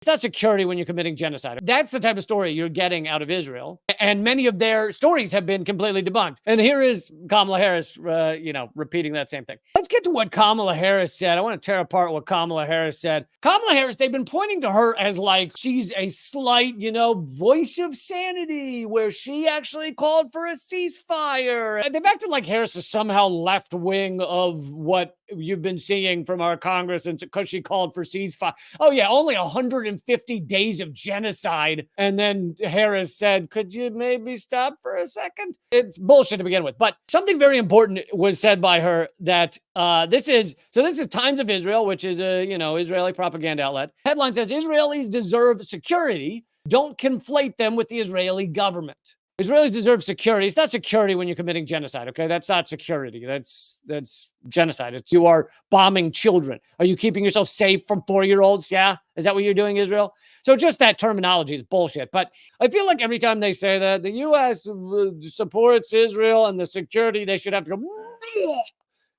It's not security when you're committing genocide. That's the type of story you're getting out of Israel. And many of their stories have been completely debunked. And here is Kamala Harris, repeating that same thing. Let's get to what Kamala Harris said. I want to tear apart what Kamala Harris said. Kamala Harris, they've been pointing to her as like she's a slight, voice of sanity, where she actually called for a ceasefire. And they've acted like Harris is somehow left wing of what you've been seeing from our Congress, and because she called for ceasefire. Oh yeah, only 150 days of genocide. And then Harris said, could you maybe stop for a second? It's bullshit to begin with. But something very important was said by her that this is Times of Israel, which is a, Israeli propaganda outlet. Headline says, Israelis deserve security. Don't conflate them with the Israeli government. Israelis deserve security. It's not security when you're committing genocide, okay? That's not security. That's genocide. You are bombing children. Are you keeping yourself safe from 4-year-olds? Yeah? Is that what you're doing, Israel? So just that terminology is bullshit. But I feel like every time they say that, the U.S. supports Israel and the security, they should have to go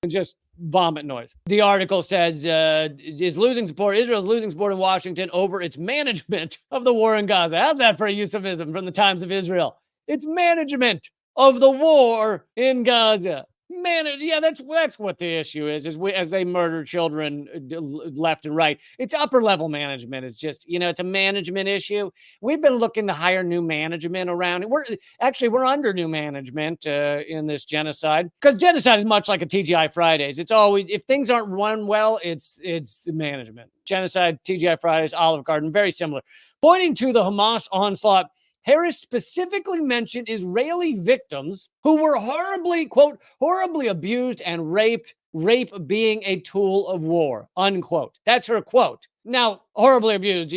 and just vomit noise. The article says, Israel's losing support in Washington over its management of the war in Gaza. How's that for a euphemism from the Times of Israel? It's management of the war in Gaza. That's what the issue is as they murder children left and right. It's upper level management. It's just, it's a management issue. We've been looking to hire new management around. We're under new management in this genocide, because genocide is much like a TGI Fridays. It's always, if things aren't run well, it's the management. Genocide, TGI Fridays, Olive Garden, very similar. Pointing to the Hamas onslaught, Harris specifically mentioned Israeli victims who were horribly abused and raped, rape being a tool of war, unquote. That's her quote. Now, horribly abused,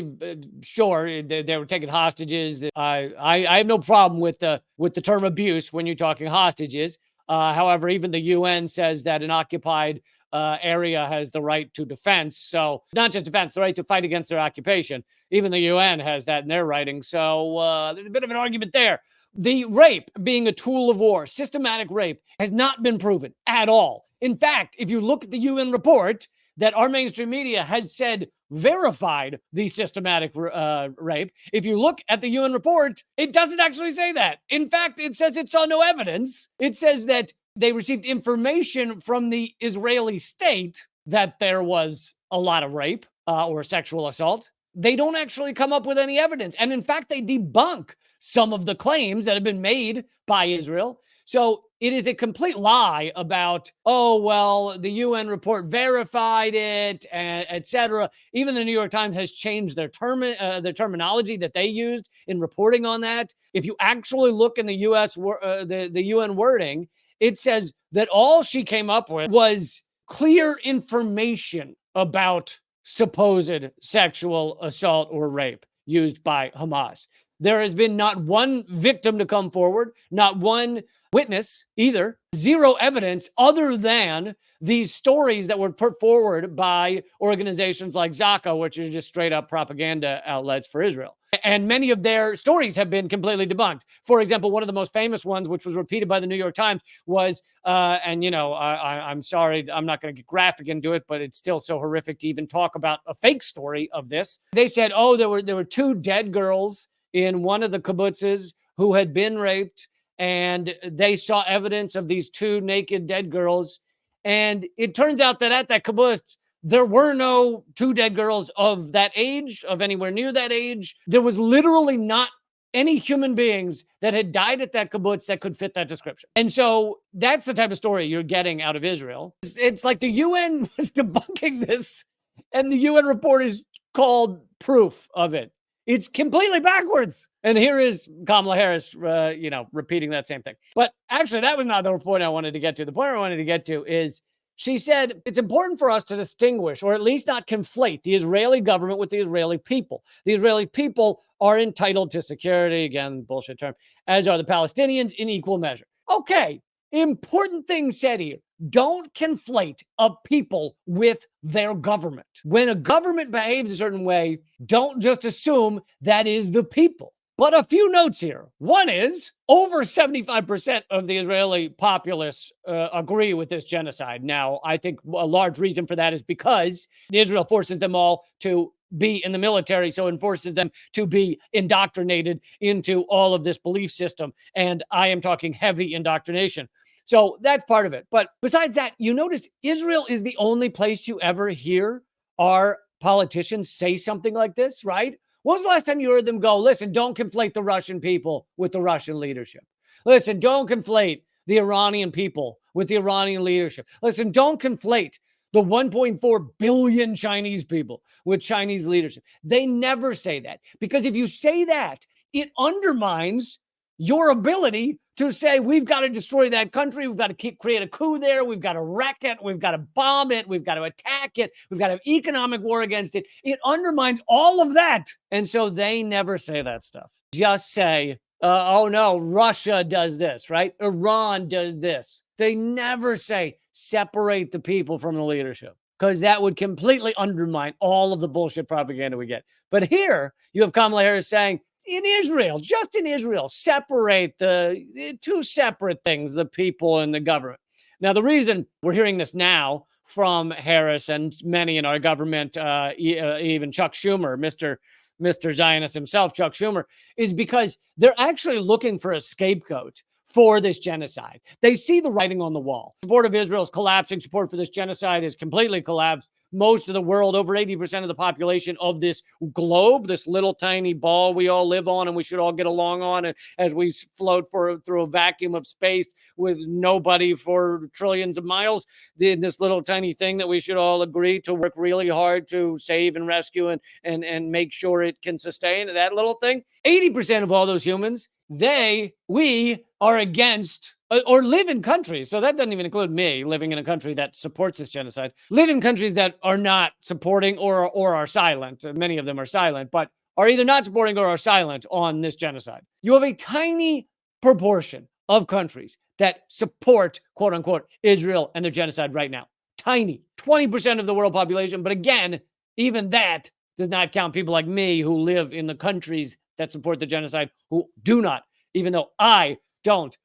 sure, they were taking hostages. I have no problem with the term abuse when you're talking hostages. However, even the UN says that an occupied area has the right to defense. So not just defense, the right to fight against their occupation. Even the UN has that in their writing. So there's a bit of an argument there. The rape being a tool of war, systematic rape, has not been proven at all. In fact, if you look at the UN report that our mainstream media has said verified the systematic rape, if you look at the UN report, it doesn't actually say that. In fact, it says it saw no evidence. It says that they received information from the Israeli state that there was a lot of rape or sexual assault. They don't actually come up with any evidence. And in fact, they debunk some of the claims that have been made by Israel. So it is a complete lie about, the UN report verified it, etc. Even the New York Times has changed their terminology that they used in reporting on that. If you actually look in the the UN wording, it says that all she came up with was clear information about supposed sexual assault or rape used by Hamas. There has been not one victim to come forward, not one witness either, zero evidence other than these stories that were put forward by organizations like Zaka, which are just straight up propaganda outlets for Israel. And many of their stories have been completely debunked. For example, one of the most famous ones, which was repeated by the New York Times, was, I'm sorry, I'm not going to get graphic into it, but it's still so horrific to even talk about a fake story of this. They said, there were 2 dead girls in one of the kibbutzes who had been raped, and they saw evidence of these 2 naked dead girls. And it turns out that at that kibbutz, there were no 2 dead girls of that age, of anywhere near that age. There was literally not any human beings that had died at that kibbutz that could fit that description. And so that's the type of story you're getting out of Israel. It's like the UN was debunking this, and the UN report is called proof of it. It's completely backwards. And here is Kamala Harris, repeating that same thing. But actually, that was not the point I wanted to get to. The point I wanted to get to is, she said, it's important for us to distinguish, or at least not conflate, the Israeli government with the Israeli people. The Israeli people are entitled to security, again, bullshit term, as are the Palestinians in equal measure. Okay, important thing said here. Don't conflate a people with their government. When a government behaves a certain way, don't just assume that is the people. But a few notes here. One is, over 75% of the Israeli populace agree with this genocide. Now, I think a large reason for that is because Israel forces them all to be in the military, so it forces them to be indoctrinated into all of this belief system. And I am talking heavy indoctrination. So that's part of it. But besides that, you notice Israel is the only place you ever hear our politicians say something like this, right? When was the last time you heard them go, listen, don't conflate the Russian people with the Russian leadership? Listen, don't conflate the Iranian people with the Iranian leadership. Listen, don't conflate the 1.4 billion Chinese people with Chinese leadership. They never say that, because if you say that, it undermines your ability to say, we've got to destroy that country. We've got to create a coup there. We've got to wreck it. We've got to bomb it. We've got to attack it. We've got to have economic war against it. It undermines all of that. And so they never say that stuff. Just say, oh no, Russia does this, right? Iran does this. They never say separate the people from the leadership, because that would completely undermine all of the bullshit propaganda we get. But here you have Kamala Harris saying, in Israel, just in Israel, separate the two separate things, the people and the government. Now, the reason we're hearing this now from Harris and many in our government, even Chuck Schumer, Mr. Zionist himself, Chuck Schumer, is because they're actually looking for a scapegoat for this genocide. They see the writing on the wall. Support of Israel is collapsing. Support for this genocide is completely collapsed. Most of the world, over 80% of the population of this globe, this little tiny ball we all live on and we should all get along on, and as we float through a vacuum of space with nobody for trillions of miles, this little tiny thing that we should all agree to work really hard to save and rescue and make sure it can sustain, that little thing. 80% of all those humans, we are against or live in countries, so that doesn't even include me living in a country that supports this genocide, live in countries that are not supporting or are silent. Many of them are silent, but are either not supporting or are silent on this genocide. You have a tiny proportion of countries that support, quote unquote, Israel and their genocide right now. Tiny, 20% of the world population. But again, even that does not count people like me who live in the countries that support the genocide, who do not, even though I don't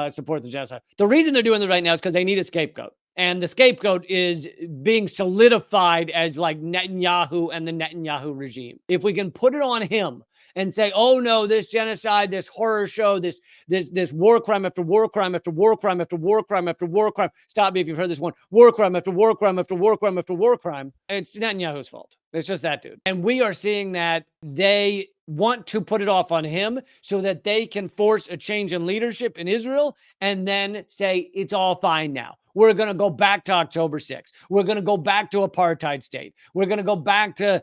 support the genocide. The reason they're doing it right now is because they need a scapegoat. And the scapegoat is being solidified as like Netanyahu and the Netanyahu regime. If we can put it on him and say, oh no, this genocide, this horror show, this war crime after war crime after war crime after war crime after war crime. Stop me if you've heard this one. War crime after war crime after war crime after war crime. It's Netanyahu's fault. It's just that dude. And we are seeing that they want to put it off on him so that they can force a change in leadership in Israel and then say, it's all fine now. We're going to go back to October 6th. We're going to go back to apartheid state. We're going to go back to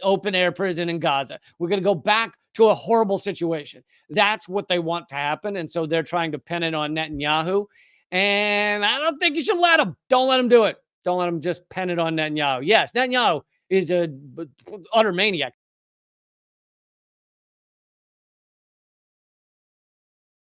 open air prison in Gaza. We're going to go back to a horrible situation. That's what they want to happen. And so they're trying to pin it on Netanyahu. And I don't think you should let them. Don't let them do it. Don't let them just pen it on Netanyahu. Yes, Netanyahu is an utter maniac.